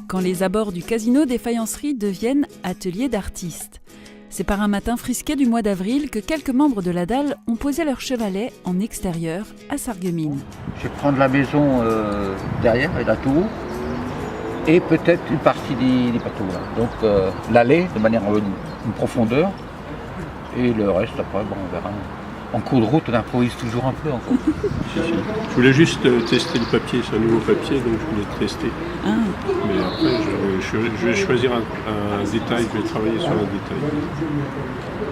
Quand les abords du casino des faïenceries deviennent ateliers d'artistes. C'est par un matin frisqué du mois d'avril que quelques membres de la dalle ont posé leur chevalet en extérieur à Sarreguemines. Je vais prendre la maison derrière et la tour et peut-être une partie des bateaux. Là. Donc l'allée de manière une profondeur et le reste après bon, on verra. En cours de route on improvise toujours un peu encore. Je voulais juste tester le papier, c'est un nouveau papier donc je voulais tester. Ah. Mais après je vais choisir un détail, je vais travailler sur un détail. Je ne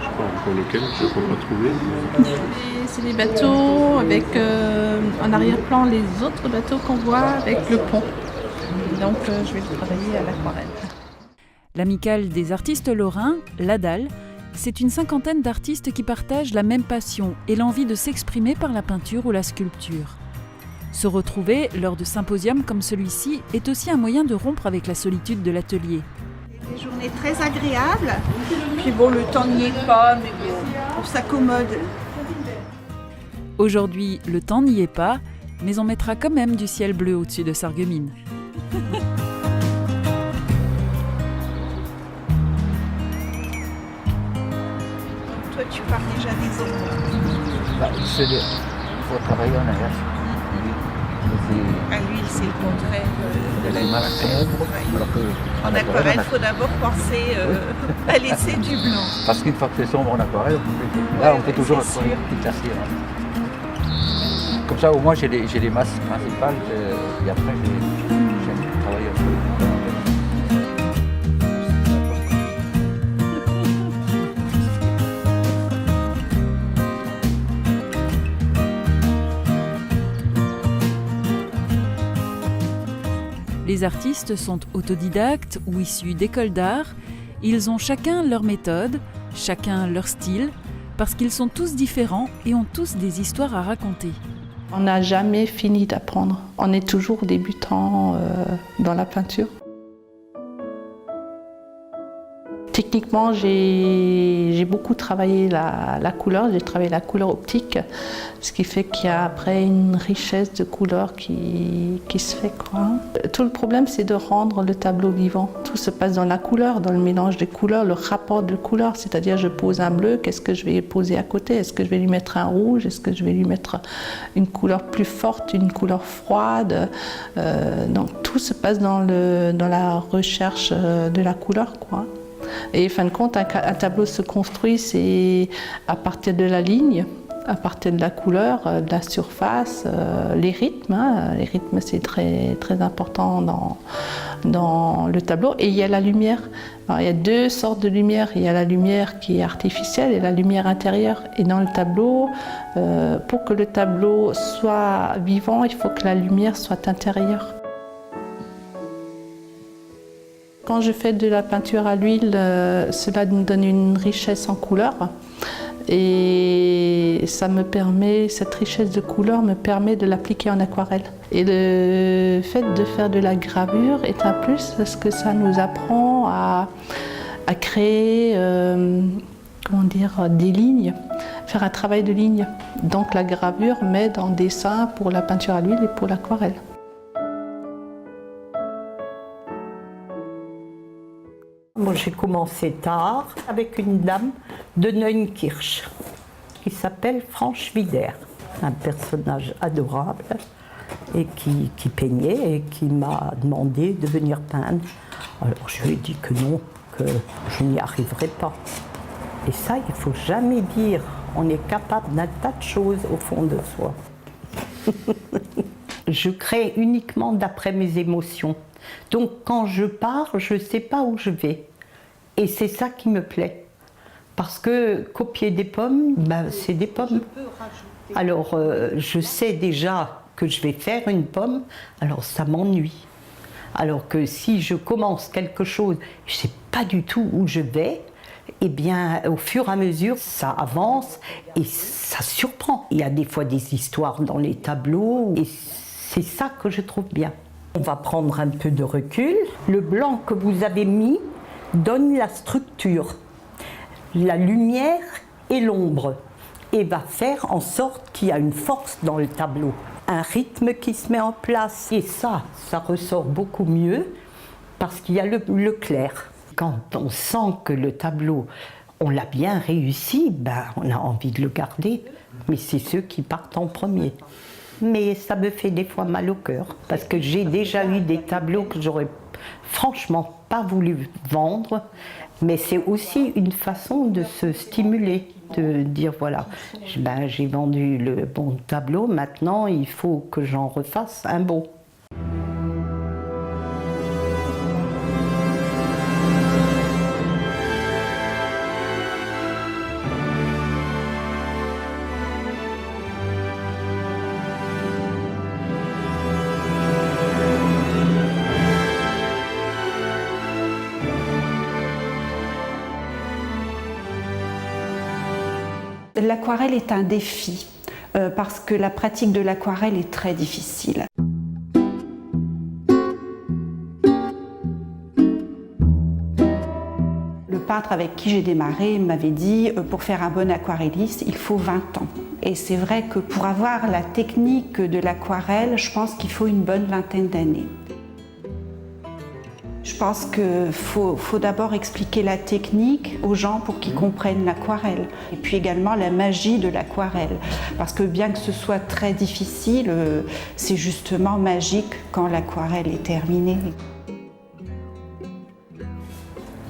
sais pas encore lequel, je ne peux pas trouver. C'est les bateaux avec en arrière-plan les autres bateaux qu'on voit avec le pont. Donc je vais travailler à l'aquarelle. L'amicale des artistes lorrains, la dalle, c'est une cinquantaine d'artistes qui partagent la même passion et l'envie de s'exprimer par la peinture ou la sculpture. Se retrouver lors de symposiums comme celui-ci est aussi un moyen de rompre avec la solitude de l'atelier. Des journées très agréables, puis bon, le temps n'y est pas, mais bon, on s'accommode. Aujourd'hui, le temps n'y est pas, mais on mettra quand même du ciel bleu au-dessus de Sarreguemines. Toi, tu pars déjà des ombres. Il faut travailler en arrière. À l'huile, c'est le contraire de la lumière. En aquarelle, il faut d'abord penser à laisser du blanc. Parce qu'une fois que c'est sombre en aquarelle, on fait toujours notre petite glacière. Comme ça, au moins, j'ai les masses principales et après, j'aime travailler un peu. Les artistes sont autodidactes ou issus d'écoles d'art. Ils ont chacun leur méthode, chacun leur style, parce qu'ils sont tous différents et ont tous des histoires à raconter. On n'a jamais fini d'apprendre. On est toujours débutant dans la peinture. Techniquement, j'ai beaucoup travaillé la couleur, j'ai travaillé la couleur optique, ce qui fait qu'il y a après une richesse de couleurs qui se fait, quoi. Tout le problème, c'est de rendre le tableau vivant. Tout se passe dans la couleur, dans le mélange des couleurs, le rapport de couleurs, c'est-à-dire je pose un bleu, qu'est-ce que je vais poser à côté? Est-ce que je vais lui mettre un rouge? Est-ce que je vais lui mettre une couleur plus forte, une couleur froide? Donc tout se passe dans la recherche de la couleur, quoi. Et en fin de compte, un tableau se construit, c'est à partir de la ligne, à partir de la couleur, de la surface, les rythmes. Les rythmes, c'est très, très important dans le tableau. Et il y a la lumière. Alors, il y a deux sortes de lumière. Il y a la lumière qui est artificielle et la lumière intérieure. Et dans le tableau, pour que le tableau soit vivant, il faut que la lumière soit intérieure. Quand je fais de la peinture à l'huile, cela me donne une richesse en couleurs et cette richesse de couleurs me permet de l'appliquer en aquarelle. Et le fait de faire de la gravure est un plus parce que ça nous apprend à créer des lignes, faire un travail de ligne. Donc la gravure m'aide en dessin pour la peinture à l'huile et pour l'aquarelle. Moi, j'ai commencé tard avec une dame de Neunkirch qui s'appelle Franche Wider, un personnage adorable et qui peignait et qui m'a demandé de venir peindre. Alors je lui ai dit que non, que je n'y arriverais pas. Et ça, il ne faut jamais dire. On est capable d'un tas de choses au fond de soi. Je crée uniquement d'après mes émotions. Donc quand je pars, je ne sais pas où je vais. Et c'est ça qui me plaît. Parce que copier des pommes, c'est des pommes. Alors je sais déjà que je vais faire une pomme, alors ça m'ennuie. Alors que si je commence quelque chose, je ne sais pas du tout où je vais, eh bien au fur et à mesure, ça avance et ça surprend. Il y a des fois des histoires dans les tableaux et C'est ça que je trouve bien. On va prendre un peu de recul. Le blanc que vous avez mis donne la structure, la lumière et l'ombre, et va faire en sorte qu'il y a une force dans le tableau, un rythme qui se met en place. Et ça ressort beaucoup mieux parce qu'il y a le clair. Quand on sent que le tableau, on l'a bien réussi, ben, on a envie de le garder, mais c'est ceux qui partent en premier. Mais ça me fait des fois mal au cœur, parce que j'ai déjà eu des tableaux que j'aurais franchement pas voulu vendre, mais c'est aussi une façon de se stimuler, de dire voilà, ben, j'ai vendu le bon tableau, maintenant il faut que j'en refasse un bon. L'aquarelle est un défi parce que la pratique de l'aquarelle est très difficile. Le peintre avec qui j'ai démarré m'avait dit pour faire un bon aquarelliste, il faut 20 ans. Et c'est vrai que pour avoir la technique de l'aquarelle, je pense qu'il faut une bonne vingtaine d'années. Je pense qu'il faut d'abord expliquer la technique aux gens pour qu'ils comprennent l'aquarelle. Et puis également la magie de l'aquarelle. Parce que bien que ce soit très difficile, c'est justement magique quand l'aquarelle est terminée.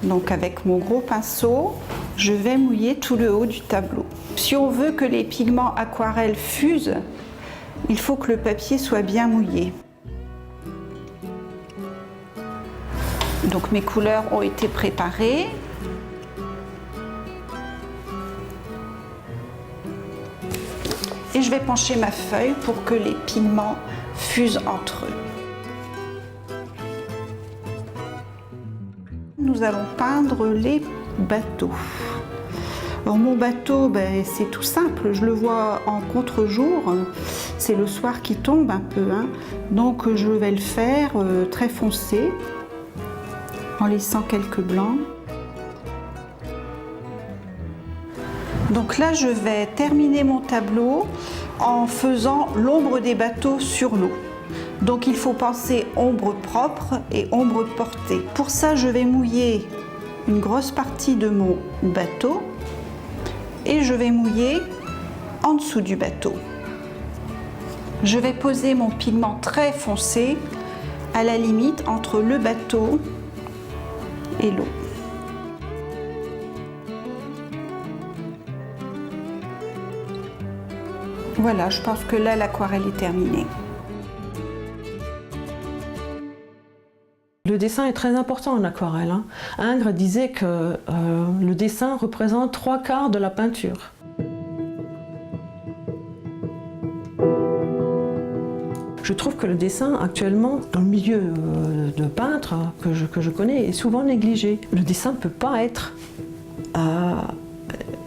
Donc avec mon gros pinceau, je vais mouiller tout le haut du tableau. Si on veut que les pigments aquarelle fusent, il faut que le papier soit bien mouillé. Donc mes couleurs ont été préparées. Et je vais pencher ma feuille pour que les pigments fusent entre eux. Nous allons peindre les bateaux. Alors mon bateau, c'est tout simple, je le vois en contre-jour, c'est le soir qui tombe un peu, hein. Donc je vais le faire très foncé, en laissant quelques blancs. Donc là, je vais terminer mon tableau en faisant l'ombre des bateaux sur l'eau. Donc il faut penser ombre propre et ombre portée. Pour ça, je vais mouiller une grosse partie de mon bateau et je vais mouiller en dessous du bateau. Je vais poser mon pigment très foncé à la limite entre le bateau et l'eau. Voilà, je pense que là, l'aquarelle est terminée. Le dessin est très important en aquarelle, hein. Ingres disait que le dessin représente 3/4 de la peinture. Je trouve que le dessin, actuellement, dans le milieu de peintres que je connais, est souvent négligé. Le dessin ne peut pas être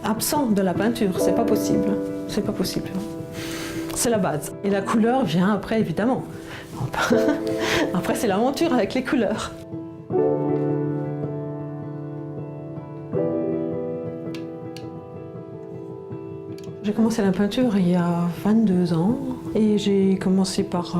absent de la peinture, c'est pas possible. C'est pas possible. C'est la base. Et la couleur vient après, évidemment. Après, c'est l'aventure avec les couleurs. J'ai commencé la peinture il y a 22 ans et j'ai commencé par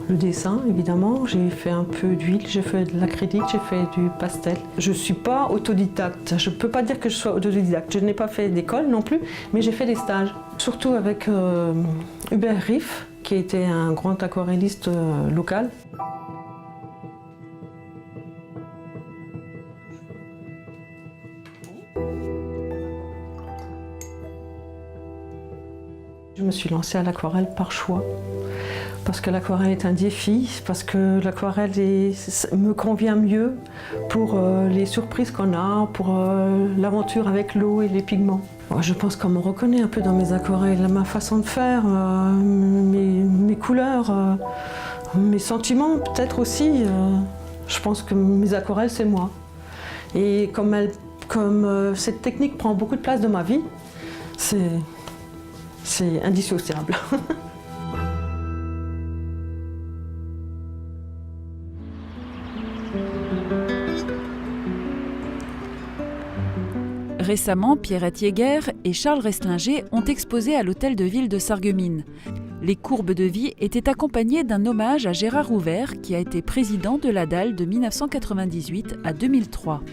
le dessin, évidemment. J'ai fait un peu d'huile, j'ai fait de l'acrylique, j'ai fait du pastel. Je ne suis pas autodidacte, je ne peux pas dire que je sois autodidacte. Je n'ai pas fait d'école non plus, mais j'ai fait des stages. Surtout avec Hubert Riff, qui était un grand aquarelliste local. Je me suis lancée à l'aquarelle par choix, parce que l'aquarelle est un défi, parce que l'aquarelle me convient mieux pour les surprises qu'on a, pour l'aventure avec l'eau et les pigments. Je pense qu'on me reconnaît un peu dans mes aquarelles, ma façon de faire, mes couleurs, mes sentiments peut-être aussi. Je pense que mes aquarelles, c'est moi. Et comme cette technique prend beaucoup de place dans ma vie, c'est indissociable. Récemment, Pierrette Jäger et Charles Restlinger ont exposé à l'Hôtel de Ville de Sarreguemines. Les courbes de vie étaient accompagnées d'un hommage à Gérard Ouvert, qui a été président de la DAL de 1998 à 2003.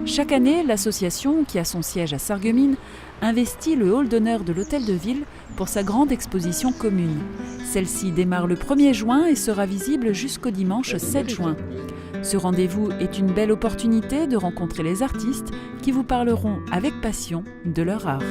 Chaque année, l'association, qui a son siège à Sarreguemines, investit le hall d'honneur de l'Hôtel de Ville pour sa grande exposition commune. Celle-ci démarre le 1er juin et sera visible jusqu'au dimanche 7 juin. Ce rendez-vous est une belle opportunité de rencontrer les artistes qui vous parleront avec passion de leur art.